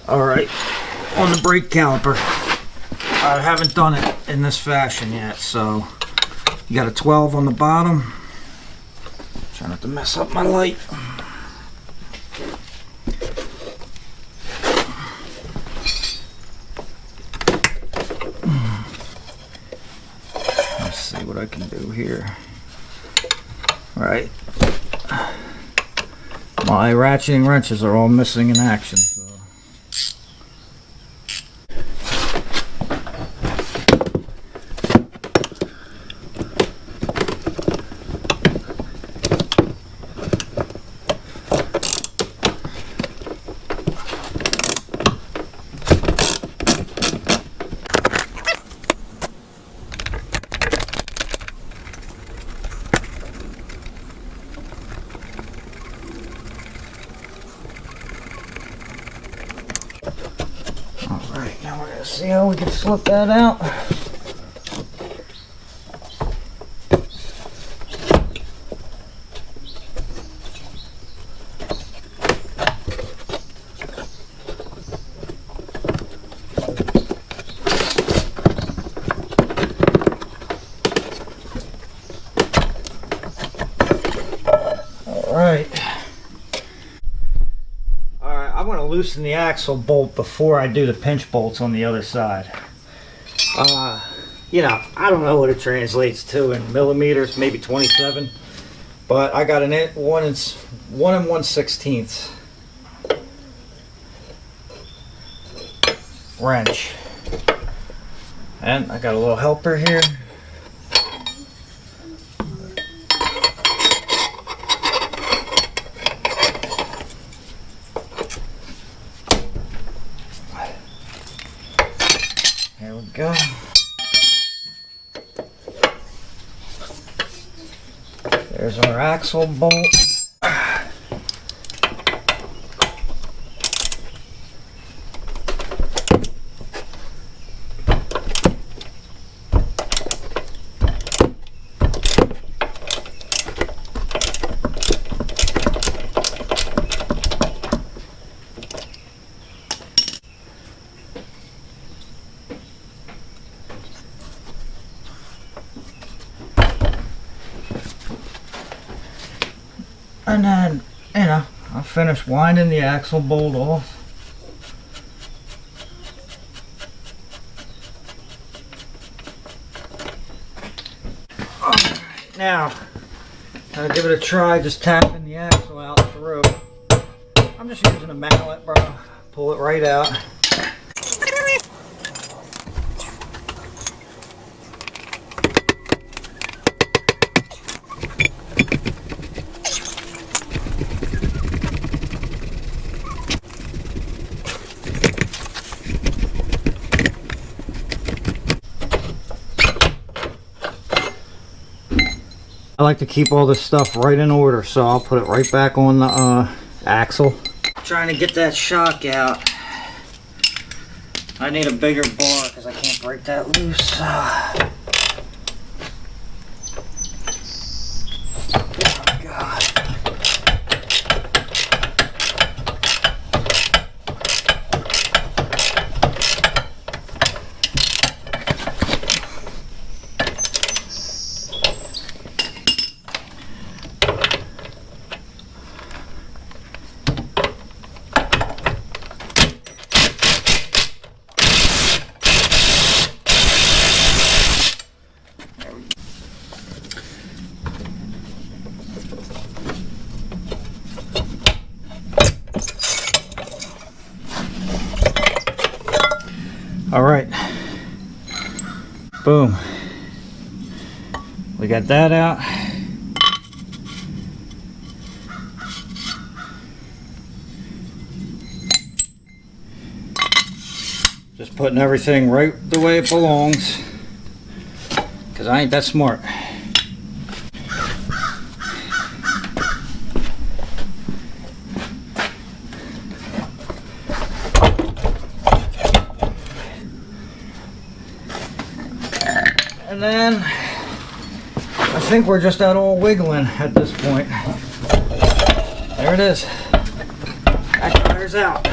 Alright, on the brake caliper. I haven't done it in this fashion yet, so you got a 12 on the bottom. Try not to mess up my light. Let's see what I can do here. Alright. My ratcheting wrenches are all missing in action. So. Alright, now we're going to see how we can slip that out. Alright. I'm going to loosen the axle bolt before I do the pinch bolts on the other side. You know, I don't know what it translates to in millimeters, maybe 27, but I got an 1 1/16 wrench, and I got a little helper here. There we go. There's our axle bolt. And then, you know, I'll finish winding the axle bolt off. Alright, now, I'll give it a try, just tapping the axle out through. I'm just using a mallet, bro. Pull it right out. I like to keep all this stuff right in order, so I'll put it right back on the axle. Trying to get that shock out. I need a bigger bar because I can't break that loose. Oh God. All right, boom. We got that out. Just putting everything right the way it belongs, because I ain't that smart. And then I think we're just at all wiggling at this point. There it is. That tires out.